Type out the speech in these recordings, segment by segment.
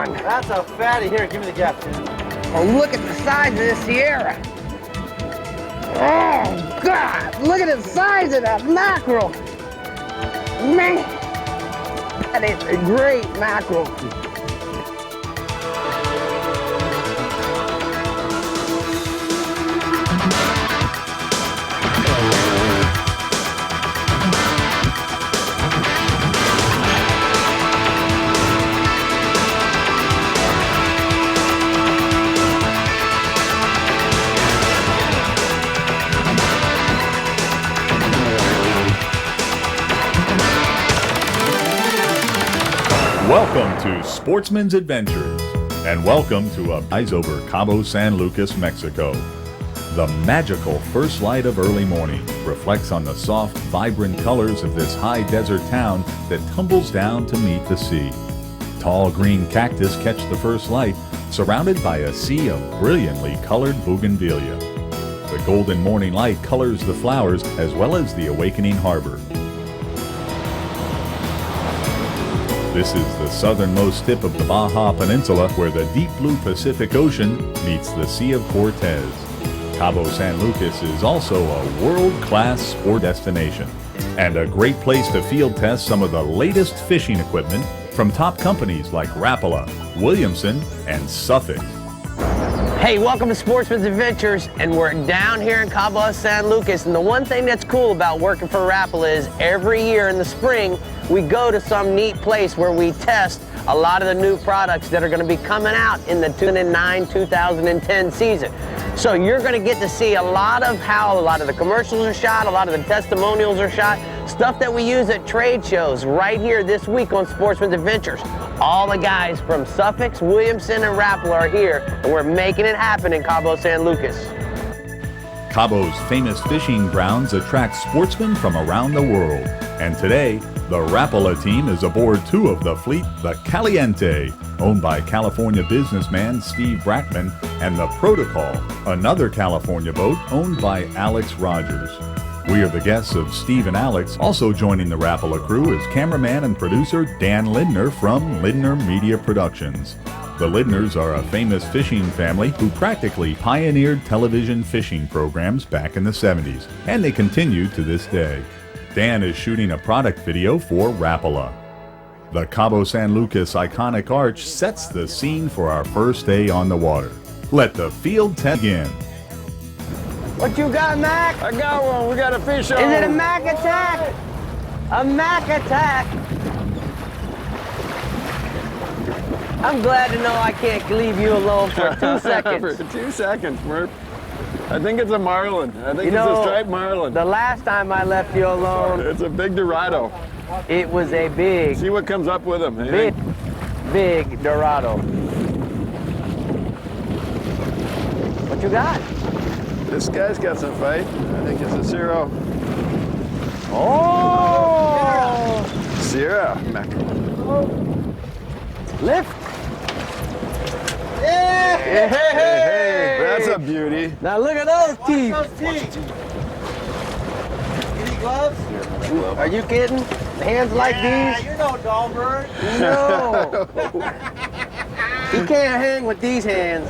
one. That's a fatty. Here, give me the gaff. Oh, look at the size of this Sierra. Oh, God. Look at the size of that mackerel. Man, that is a great mackerel. Welcome to Sportsman's Adventures, and welcome to a rise over Cabo San Lucas, Mexico. The magical first light of early morning reflects on the soft, vibrant colors of this high desert town that tumbles down to meet the sea. Tall green cactus catch the first light, surrounded by a sea of brilliantly colored bougainvillea. The golden morning light colors the flowers as well as the awakening harbor. This is the southernmost tip of the Baja Peninsula, where the deep blue Pacific Ocean meets the Sea of Cortez. Cabo San Lucas is also a world-class sport destination and a great place to field test some of the latest fishing equipment from top companies like Rapala, Williamson, and Suffolk. Hey, welcome to Sportsman's Adventures, and we're down here in Cabo San Lucas, and the one thing that's cool about working for Rapala is every year in the spring, we go to some neat place where we test a lot of the new products that are going to be coming out in the 2009-2010 season. So you're going to get to see a lot of how a lot of the commercials are shot, a lot of the testimonials are shot, stuff that we use at trade shows right here this week on Sportsman's Adventures. All the guys from Suffolk, Williamson, and Rapala are here, and we're making it happen in Cabo San Lucas. Cabo's famous fishing grounds attract sportsmen from around the world, and today, the Rapala team is aboard two of the fleet, the Caliente, owned by California businessman Steve Brackman, and the Protocol, another California boat owned by Alex Rogers. We are the guests of Steve and Alex. Also joining the Rapala crew is cameraman and producer Dan Lindner from Lindner Media Productions. The Lindners are a famous fishing family who practically pioneered television fishing programs back in the 70s, and they continue to this day. Dan is shooting a product video for Rapala. The Cabo San Lucas iconic arch sets the scene for our first day on the water. Let the field test begin. What you got, Mac? I got one. We got a fish on. Is it a Mac attack? A Mac attack? I'm glad to know I can't leave you alone for 2 seconds. For 2 seconds, Murph. I think it's a marlin. I think it's a striped marlin. The last time I left you alone, It's a big Dorado. it was a big, See what comes up with him. big Dorado. What you got? This guy's got some fight. I think it's a Sierra. Oh! Sierra mackerel. Lift. Hey, hey, that's a beauty. Now look at those teeth. You need gloves? Are you kidding? Hands like these? You're no doll bird. No. He can't hang with these hands.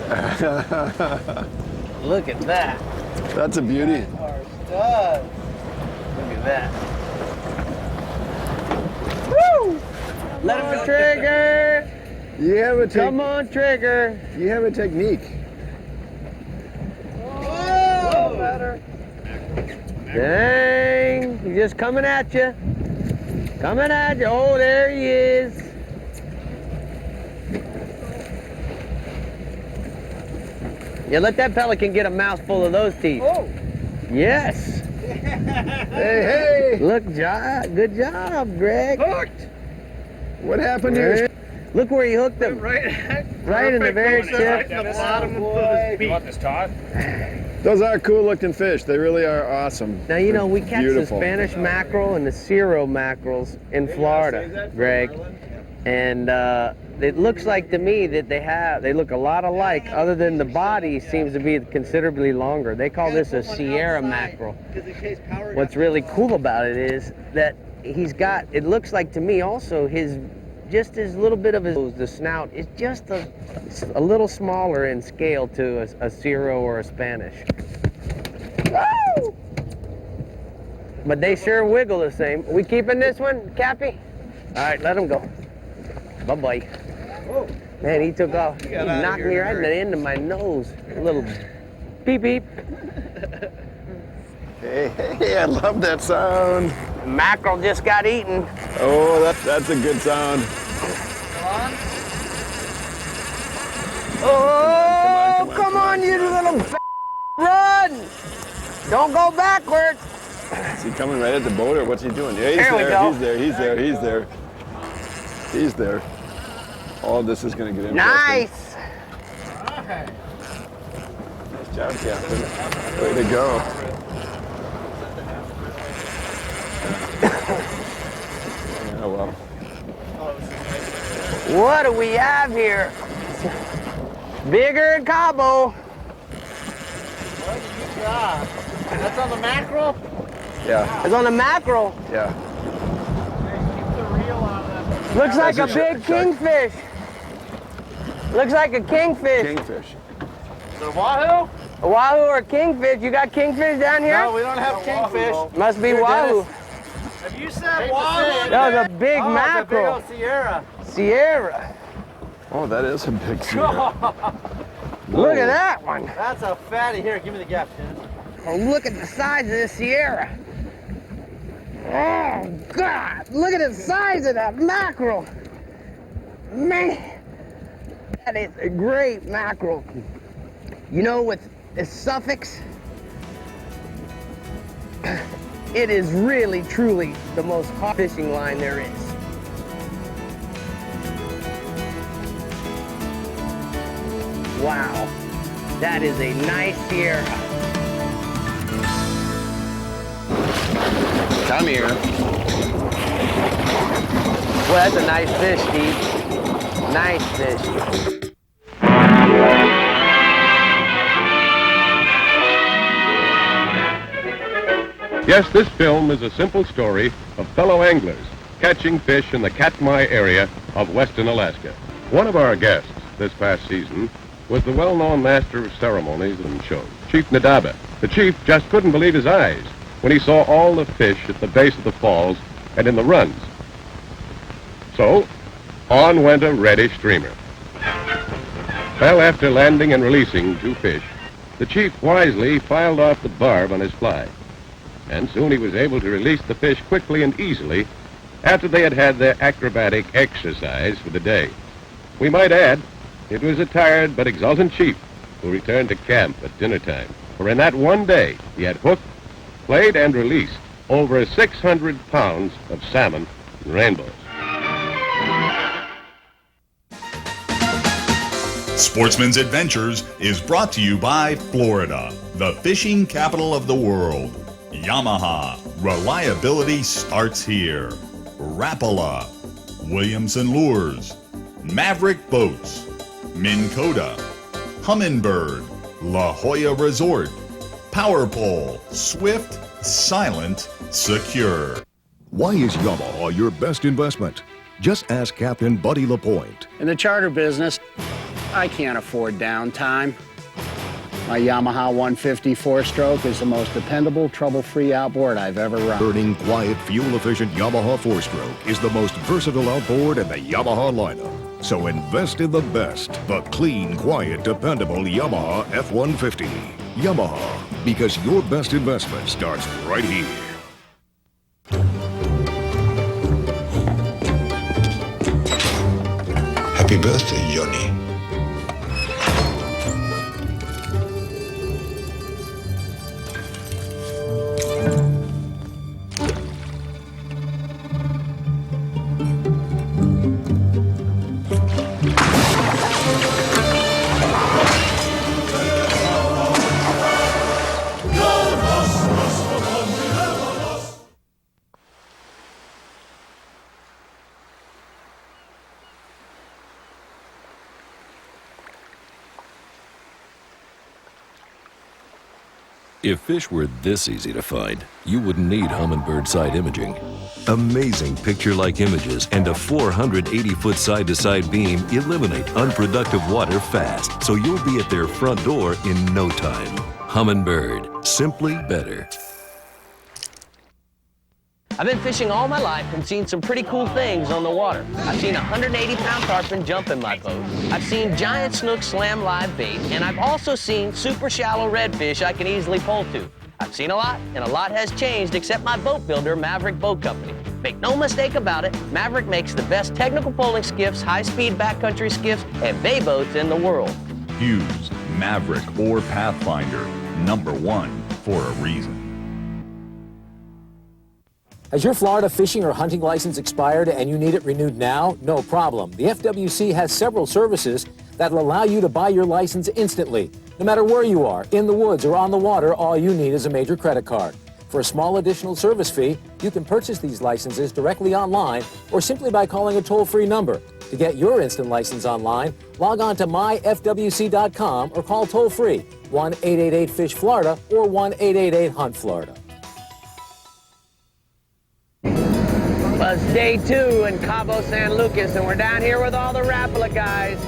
Look at that. That's a beauty. Look at that. Woo! Let him go, Trigger. You have a Come on, Trigger. You have a technique. Whoa! Better. Dang, he's just coming at you. Coming at you. Oh, there he is. Yeah, let that pelican get a mouthful of those teeth. Oh. Yes. Hey, hey. Good job, Greg. Hooked. What happened here? Look where he hooked him. Right in the very tip. Right in the bottom of his beak. You want this, Todd? Those are cool looking fish. They really are awesome. Now, you know, we catch Beautiful. the Spanish mackerel and the Cero mackerels in Florida, Greg. And it looks like to me that they look a lot alike, other than the body seems to be considerably longer. They call this a Sierra mackerel. What's really cool about it is that it looks like to me also his just as little bit of the snout is just a little smaller in scale to a Ciro or a Spanish. Woo! But they sure wiggle the same. We keeping this one, Cappy? All right, let him go. Bye-bye. Man, he took off. He knocked me right in the end of my nose. A little beep beep. Hey, I love that sound. Mackerel just got eaten. Oh, that's a good sound. Oh, come on, you little run! Don't go backwards. Is he coming right at the boat, or what's he doing? Yeah, Here we go. He's there. Oh, this is going to get interesting. Nice. Nice job, Captain. Way to go. Oh, well. What do we have here? Bigger than Cabo. That's on the mackerel? Yeah, It's on the mackerel. yeah. Keep the reel on that. Looks like a That's a big shark. kingfish. Looks like a kingfish. Kingfish. The wahoo? A wahoo or a kingfish? You got kingfish down here? No, we don't have kingfish. Must be Here, wahoo. Dennis. Have you said wahoo? That was a big mackerel. It's a big old Sierra. Sierra. Oh, that is a big Sierra. Look at that one. That's a fatty. Here, give me the gaff, Dennis. Oh, look at the size of this Sierra. Oh, God. Look at the size of that mackerel. Man, that is a great mackerel. You know, with the suffix, it is really, truly the most hot fishing line there is. Wow, that is a nice Sierra. Come here. Well, that's a nice fish, Steve. Nice fish. Yes, this film is a simple story of fellow anglers catching fish in the Katmai area of western Alaska. One of our guests this past season was the well-known master of ceremonies and shows, Chief Nadaba. The chief just couldn't believe his eyes when he saw all the fish at the base of the falls and in the runs. So, on went a reddish streamer. Well, after landing and releasing 2 fish, the chief wisely filed off the barb on his fly. And soon he was able to release the fish quickly and easily after they had had their acrobatic exercise for the day. We might add, it was a tired but exultant chief who returned to camp at dinner time. For in that one day, he had hooked, played, and released over 600 pounds of salmon and rainbows. Sportsman's Adventures is brought to you by Florida, the fishing capital of the world. Yamaha, reliability starts here. Rapala, Williamson Lures, Maverick Boats, Minn Kota, Humminbird, La Jolla Resort, Power Pole, Swift, Silent, Secure. Why is Yamaha your best investment? Just ask Captain Buddy LaPointe. In the charter business, I can't afford downtime. My Yamaha 150 4-stroke is the most dependable, trouble-free outboard I've ever run. Burning, quiet, fuel-efficient Yamaha 4-stroke is the most versatile outboard in the Yamaha lineup. So invest in the best, the clean, quiet, dependable Yamaha F-150. Yamaha, because your best investment starts right here. Happy birthday, Johnny. If fish were this easy to find, you wouldn't need Humminbird side imaging. Amazing picture-like images and a 480-foot side-to-side beam eliminate unproductive water fast, so you'll be at their front door in no time. Humminbird, simply better. I've been fishing all my life and seen some pretty cool things on the water. I've seen a 180-pound tarpon jump in my boat. I've seen giant snooks slam live bait, and I've also seen super shallow redfish I can easily pull to. I've seen a lot, and a lot has changed except my boat builder, Maverick Boat Company. Make no mistake about it, Maverick makes the best technical poling skiffs, high-speed backcountry skiffs, and bay boats in the world. Hughes, Maverick, or Pathfinder, #1 for a reason. Has your Florida fishing or hunting license expired and you need it renewed now? No problem. The FWC has several services that will allow you to buy your license instantly. No matter where you are, in the woods or on the water, all you need is a major credit card. For a small additional service fee, you can purchase these licenses directly online or simply by calling a toll-free number. To get your instant license online, log on to myfwc.com or call toll-free 1-888-FISH-FLORIDA or 1-888-HUNT-FLORIDA. Well, it's day 2 in Cabo, San Lucas, and we're down here with all the Rapala guys.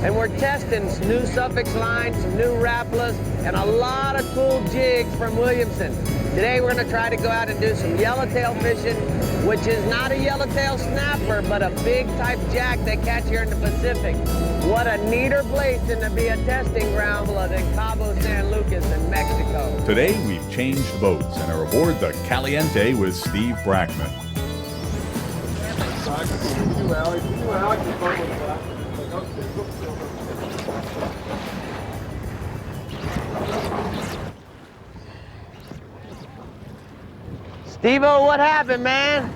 And we're testing some new suffix lines, some new Rapalas, and a lot of cool jigs from Williamson. Today we're going to try to go out and do some yellowtail fishing, which is not a yellowtail snapper, but a big type jack they catch here in the Pacific. What a neater place than to be a testing ground than Cabo, San Lucas in Mexico. Today we've changed boats and are aboard the Caliente with Steve Brackman. Steve-O, what happened, man?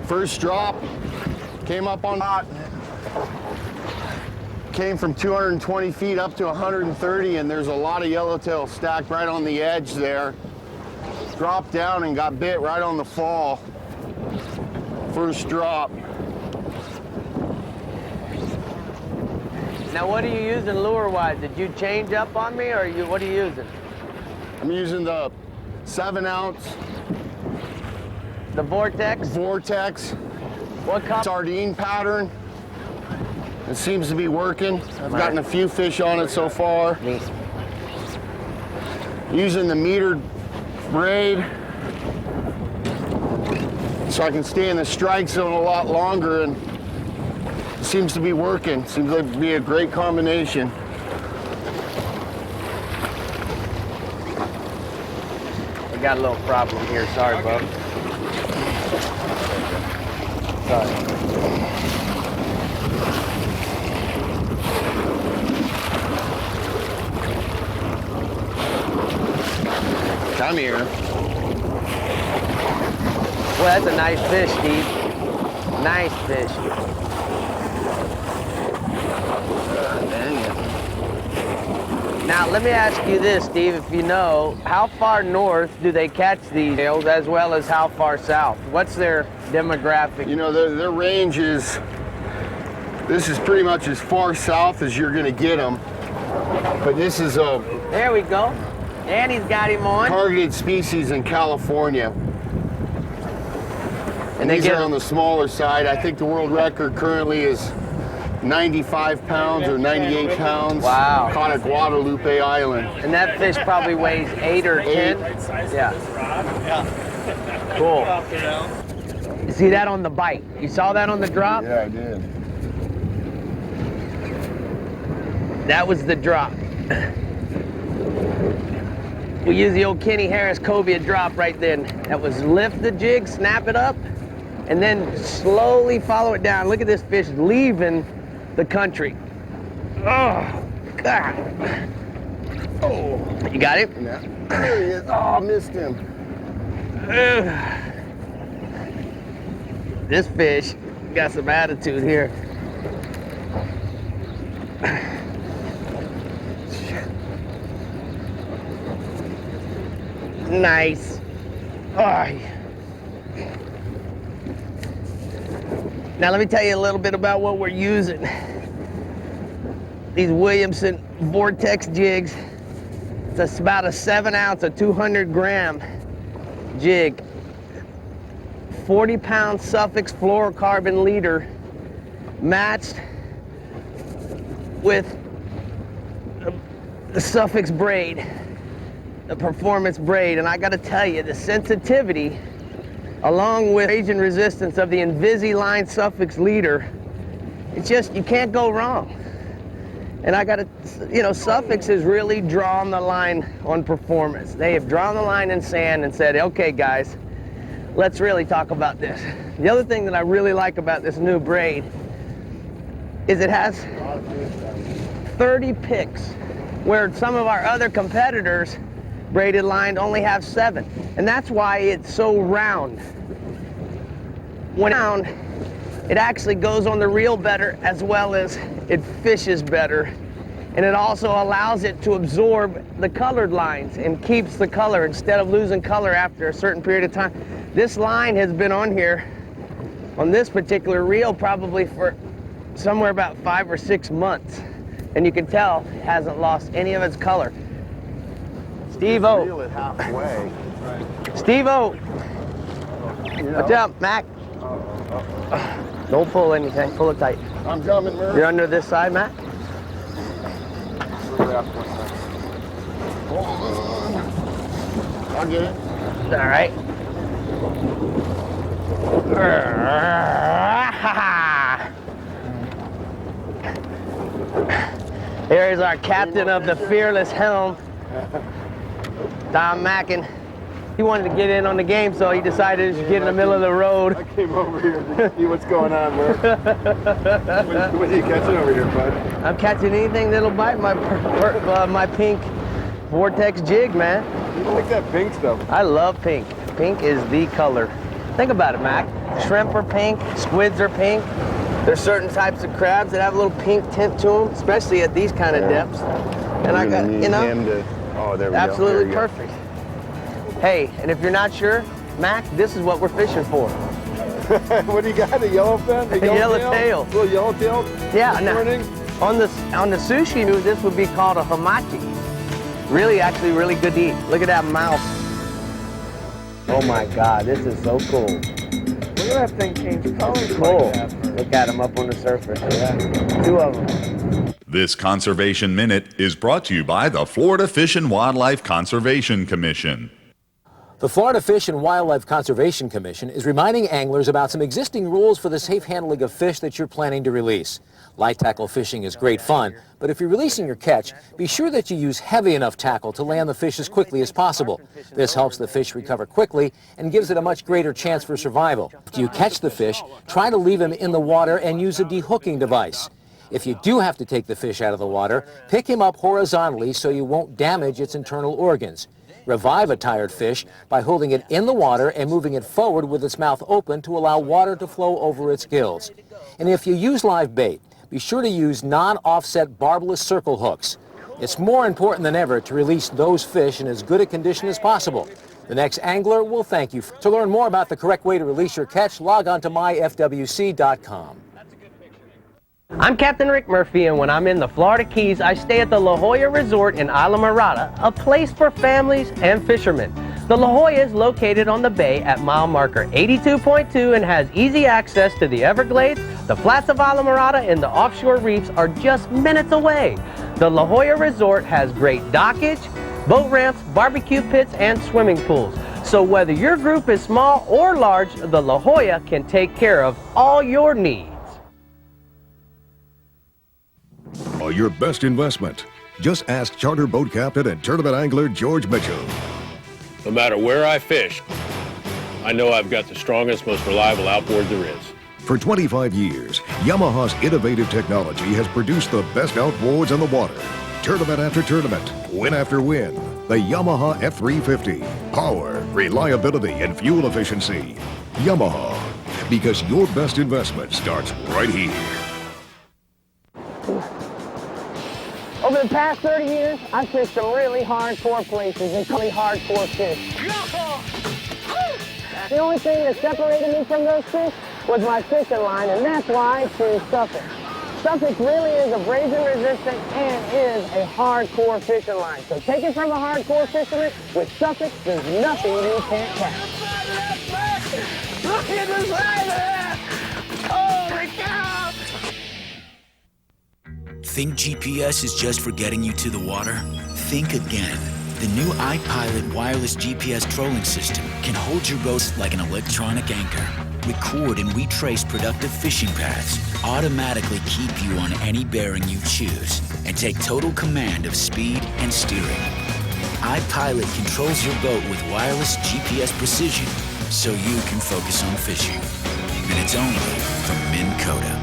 First drop, came up on hot. Came from 220 feet up to 130, and there's a lot of yellowtail stacked right on the edge there. Dropped down and got bit right on the fall. First drop. Now, what are you using lure-wise? Did you change up on me, or what are you using? I'm using the 7-ounce. The Vortex? Vortex. What color? Sardine pattern. It seems to be working. I've gotten a few fish on it so far. Neat. Using the metered braid so I can stay in the strike zone a lot longer, and it seems to be working. Seems like to be a great combination. We got a little problem here. Sorry, bub. Sorry. Come here. Well, that's a nice fish, Steve. Nice fish. Dang it. Now, let me ask you this, Steve, if you know, how far north do they catch these whales, as well as how far south? What's their demographic? You know, their range is, this is pretty much as far south as you're gonna get them. But this is a There we go. And he's got him on. targeted species in California. And these are on the smaller side. I think the world record currently is 95 pounds or 98 pounds. Wow. Caught at Guadalupe Island. And that fish probably weighs 8 or 10? Yeah. Cool. You see that on the bite? You saw that on the drop? Yeah, I did. That was the drop. We use the old Kenny Harris cobia drop right then. That was lift the jig, snap it up, and then slowly follow it down. Look at this fish leaving the country. Oh, God. Oh. You got it? Yeah. There he is. Oh, I missed him. This fish got some attitude here. Nice. Oh. Now let me tell you a little bit about what we're using. These Williamson Vortex jigs. It's about a 7-ounce, a 200-gram jig. 40-pound Suffix fluorocarbon leader matched with the Suffix braid, the performance braid. And I gotta tell you, the sensitivity, along with abrasion resistance of the Invisalign Suffix leader, it's just, you can't go wrong. And I gotta, you know, Suffix has really drawn the line on performance. They have drawn the line in sand and said, okay guys, let's really talk about this. The other thing that I really like about this new braid is it has 30 picks, where some of our other competitors braided line only have 7. And that's why it's so round. When round, it actually goes on the reel better, as well as it fishes better. And it also allows it to absorb the colored lines and keeps the color instead of losing color after a certain period of time. This line has been on here, on this particular reel, probably for somewhere about 5 or 6 months. And you can tell it hasn't lost any of its color. Steve-O. Reel it halfway. Steve-O. What's up, Mac? Don't pull anything, pull it tight. I'm coming, Murph. You're under this side, Mac? I'll get it. All right. Here is our captain of the fearless helm, Tom Mackin. He wanted to get in on the game, so he decided to get in the middle of the road. I came over here to see what's going on, Murph. What are you catching over here, bud? I'm catching anything that'll bite my pink Vortex jig, man. You like that pink stuff? I love pink. Pink is the color. Think about it, Mac. Shrimp are pink, squids are pink. There's certain types of crabs that have a little pink tint to them, especially at these kind of depths. And I got, you know, oh, there we absolutely go. perfect. Hey, and if you're not sure, Mac, this is what we're fishing for. What do you got? A yellowfin? A yellowtail. A little yellowtail? Yeah. Now, on the sushi, this would be called a hamachi. Actually really good to eat. Look at that mouth. Oh my God, this is so cool. Look at that thing change colors Cool. like that. Look at them up on the surface. Yeah. 2 of them. This Conservation Minute is brought to you by the Florida Fish and Wildlife Conservation Commission. The Florida Fish and Wildlife Conservation Commission is reminding anglers about some existing rules for the safe handling of fish that you're planning to release. Light tackle fishing is great fun, but if you're releasing your catch, be sure that you use heavy enough tackle to land the fish as quickly as possible. This helps the fish recover quickly and gives it a much greater chance for survival. After you catch the fish, try to leave him in the water and use a dehooking device. If you do have to take the fish out of the water, pick him up horizontally so you won't damage its internal organs. Revive a tired fish by holding it in the water and moving it forward with its mouth open to allow water to flow over its gills. And if you use live bait, be sure to use non-offset barbless circle hooks. It's more important than ever to release those fish in as good a condition as possible. The next angler will thank you. To learn more about the correct way to release your catch, log on to myfwc.com. I'm Captain Rick Murphy, and when I'm in the Florida Keys, I stay at the La Jolla Resort in Isla Mirada, a place for families and fishermen. The La Jolla is located on the bay at mile marker 82.2 and has easy access to the Everglades. The flats of Isla Mirada and the offshore reefs are just minutes away. The La Jolla Resort has great dockage, boat ramps, barbecue pits, and swimming pools. So whether your group is small or large, the La Jolla can take care of all your needs. Your best investment. Just ask charter boat captain and tournament angler George Mitchell. No matter where I fish, I know I've got the strongest, most reliable outboard there is. For 25 years, Yamaha's innovative technology has produced the best outboards on the water. Tournament after tournament, win after win. The Yamaha F350. Power, reliability, and fuel efficiency. Yamaha, because your best investment starts right here. Over the past 30 years, I've fished some really hardcore places and really hardcore fish. The only thing that separated me from those fish was my fishing line, and that's why I choose Suffix. Suffix really is abrasion resistant and is a hardcore fishing line. So take it from a hardcore fisherman, with Suffix, there's nothing you can't catch. Look at the size of that! Holy cow! Think GPS is just for getting you to the water? Think again. The new iPilot wireless GPS trolling system can hold your boat like an electronic anchor, record and retrace productive fishing paths, automatically keep you on any bearing you choose, and take total command of speed and steering. iPilot controls your boat with wireless GPS precision so you can focus on fishing. And it's only from Minn Kota.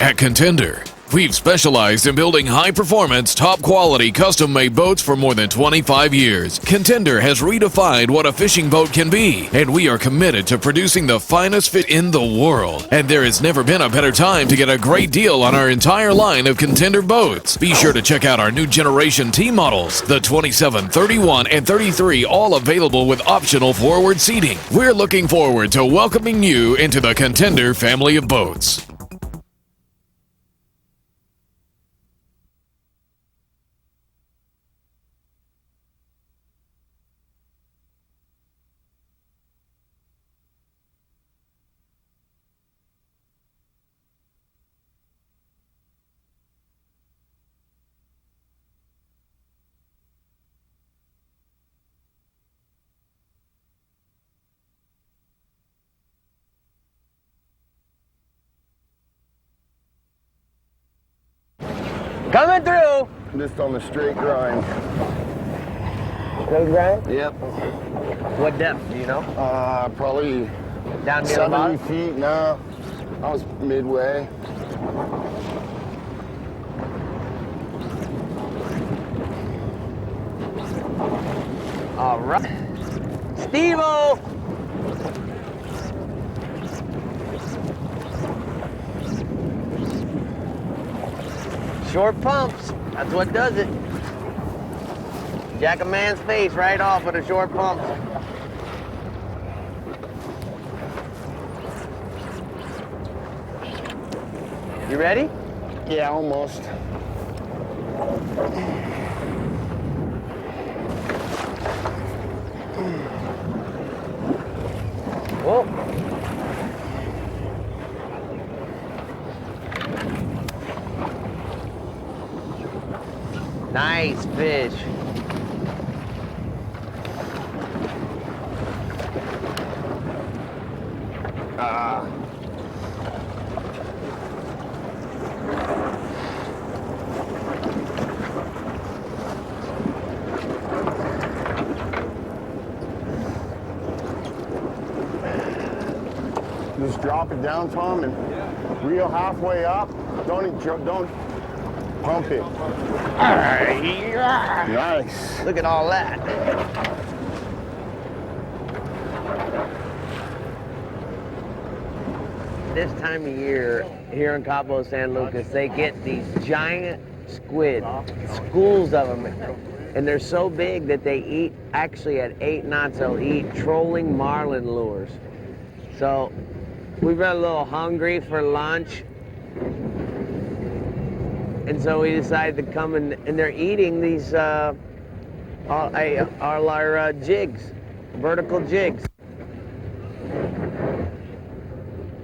At Contender, we've specialized in building high-performance, top-quality, custom-made boats for more than 25 years. Contender has redefined what a fishing boat can be, and we are committed to producing the finest fit in the world. And there has never been a better time to get a great deal on our entire line of Contender boats. Be sure to check out our new generation T models, the 27, 31, and 33, all available with optional forward seating. We're looking forward to welcoming you into the Contender family of boats. Coming through. Just on the straight grind. Straight grind? Yep. What depth, do you know? Probably down near 70 feet. No, I was midway. All right. Steve-O! Short pumps, that's what does it. Jack a man's face right off with a short pump. You ready? Yeah, almost. Whoa. Nice fish. Just drop it down, Tom, and reel halfway up. Don't pump it. Nice. Look at all that. This time of year, here in Cabo, San Lucas, they get these giant squid, schools of them. And they're so big that they eat, actually at 8 knots, they'll eat trolling marlin lures. So we've been a little hungry for lunch. And so we decided to come and they're eating these, our jigs, vertical jigs.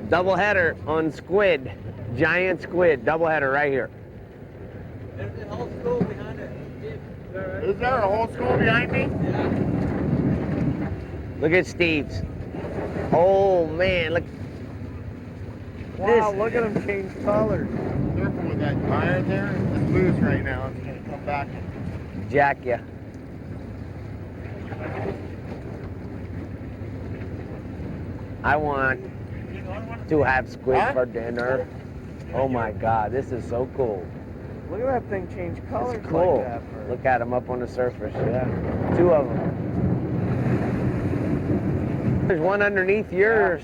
Double header on squid, giant squid, double header right here. There's a whole school behind it. Is there a whole school behind me? Look at Steve's. Oh man, look. Wow, look at him change colors. Careful with that tire there. It's loose right now. It's going to come back. Jack ya. I want to have squid for dinner. Oh my God, this is so cool. Look at that thing change colors It's cool. like that. Look at them up on the surface. Yeah, 2 of them. There's one underneath yours.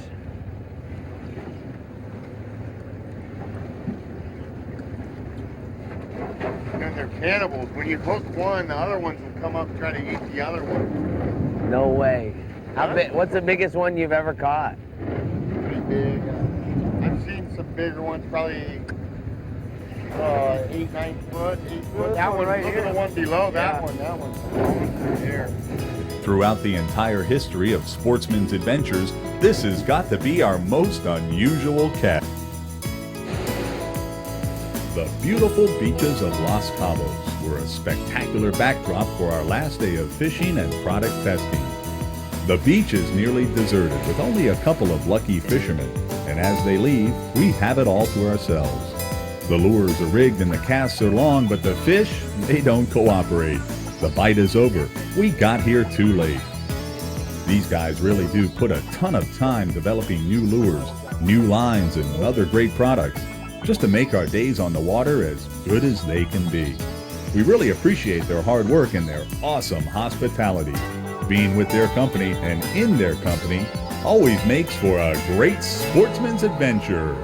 And they're cannibals. When you hook one, the other ones will come up and try to eat the other one. No way. How big? What's the biggest one you've ever caught? Pretty big. I've seen some bigger ones, probably 8, 9 foot, 8 foot. That one right Look here. at the one below that one. Here. Throughout the entire history of Sportsman's Adventures, this has got to be our most unusual catch. The beautiful beaches of Los Cabos were a spectacular backdrop for our last day of fishing and product testing. The beach is nearly deserted with only a couple of lucky fishermen, and as they leave, we have it all to ourselves. The lures are rigged and the casts are long, but the fish, they don't cooperate. The bite is over. We got here too late. These guys really do put a ton of time developing new lures, new lines, and other great products, just to make our days on the water as good as they can be. We really appreciate their hard work and their awesome hospitality. Being with their company and in their company always makes for a great sportsman's adventure.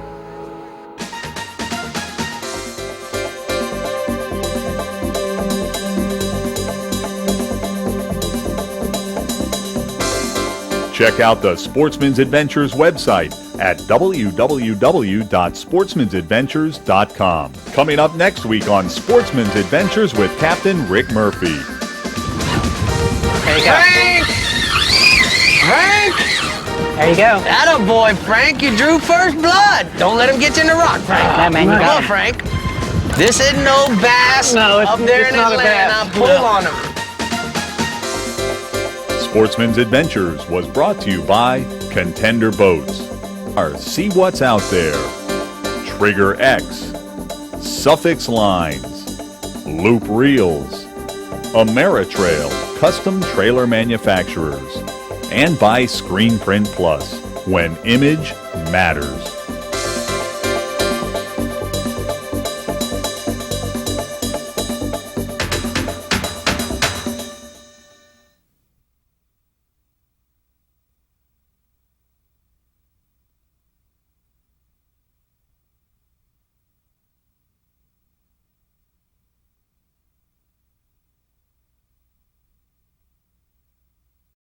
Check out the Sportsman's Adventures website at www.sportsmansadventures.com. Coming up next week on Sportsman's Adventures with Captain Rick Murphy. There you go. Frank! Frank! There you go. Atta boy, Frank. You drew first blood. Don't let him get you in the rock, Frank. That man, you Come got on, it. Frank. This isn't no bass up there in not a Atlanta. bass. Pull No. on him. Sportsman's Adventures was brought to you by Contender Boats, See What's Out There, Trigger X, Suffix Lines, Loop Reels, Ameritrail Custom Trailer Manufacturers, and by Screen Print Plus, when image matters.